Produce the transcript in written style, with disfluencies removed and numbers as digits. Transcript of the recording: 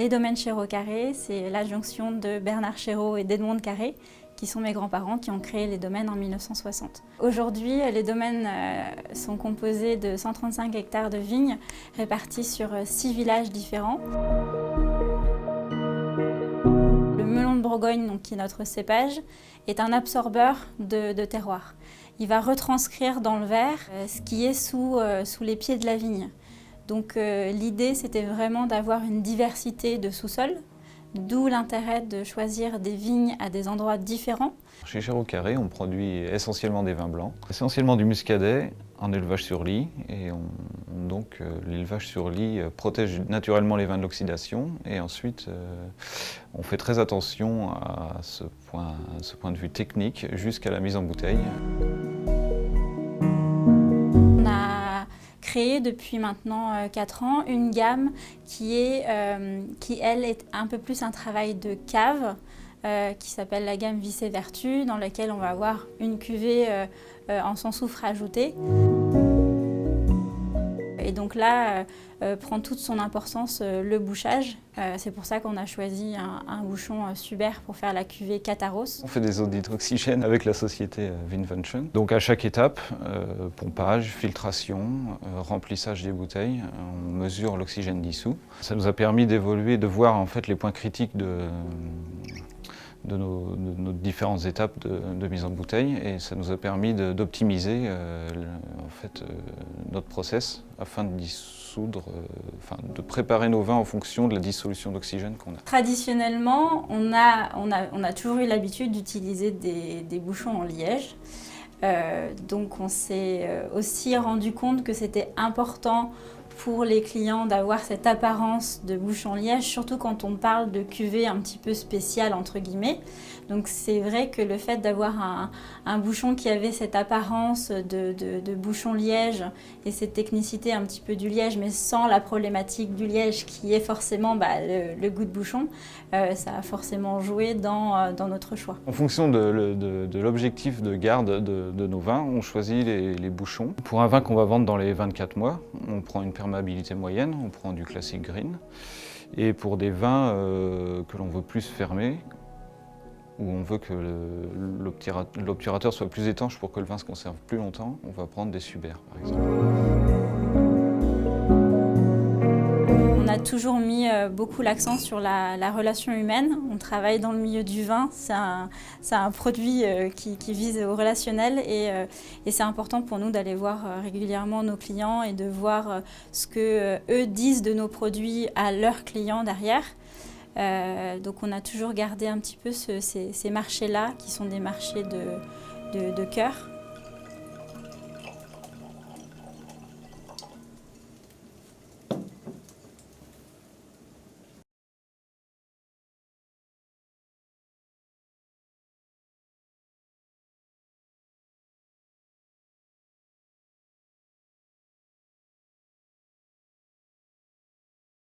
Les domaines Chéreau-Carré, c'est l'adjonction de Bernard Chéreau et d'Edmond Carré, qui sont mes grands-parents qui ont créé les domaines en 1960. Aujourd'hui, les domaines sont composés de 135 hectares de vignes répartis sur 6 villages différents. Le melon de Bourgogne, donc, qui est notre cépage, est un absorbeur de terroir. Il va retranscrire dans le verre ce qui est sous les pieds de la vigne. Donc l'idée, c'était vraiment d'avoir une diversité de sous-sols, d'où l'intérêt de choisir des vignes à des endroits différents. Chez Chéreau-Carré, on produit essentiellement des vins blancs, essentiellement du muscadet en élevage sur lit. Et donc l'élevage sur lit protège naturellement les vins de l'oxydation. Et ensuite, on fait très attention à ce point de vue technique jusqu'à la mise en bouteille. On a créé depuis maintenant 4 ans une gamme qui, elle, est un peu plus un travail de cave, qui s'appelle la gamme Vice et Vertu, dans laquelle on va avoir une cuvée en sans soufre ajouté. Et donc là, prend toute son importance le bouchage. C'est pour ça qu'on a choisi un bouchon Suber pour faire la cuvée Cataros. On fait des audits d'oxygène avec la société Vinvention. Donc à chaque étape, pompage, filtration, remplissage des bouteilles, on mesure l'oxygène dissous. Ça nous a permis d'évoluer, de voir en fait les points critiques de nos différentes étapes de mise en bouteille, et ça nous a permis d'optimiser notre process afin de dissoudre, de préparer nos vins en fonction de la dissolution d'oxygène qu'on a. Traditionnellement, on a toujours eu l'habitude d'utiliser des bouchons en liège. Donc on s'est aussi rendu compte que c'était important pour les clients d'avoir cette apparence de bouchon liège, surtout quand on parle de cuvée un petit peu spéciale entre guillemets. Donc c'est vrai que le fait d'avoir un bouchon qui avait cette apparence de bouchon liège et cette technicité un petit peu du liège, mais sans la problématique du liège qui est forcément le goût de bouchon, ça a forcément joué dans notre choix. En fonction de l'objectif de garde de nos vins, on choisit les bouchons. Pour un vin qu'on va vendre dans les 24 mois, on prend une perméabilité moyenne, on prend du classique green. Et pour des vins que l'on veut plus fermés, où on veut que l'obturateur soit plus étanche pour que le vin se conserve plus longtemps, on va prendre des Suber par exemple. On a toujours mis beaucoup l'accent sur la relation humaine. On travaille dans le milieu du vin, c'est un produit qui vise au relationnel, et c'est important pour nous d'aller voir régulièrement nos clients et de voir ce que eux disent de nos produits à leurs clients derrière. Donc on a toujours gardé un petit peu ces marchés-là qui sont des marchés de cœur.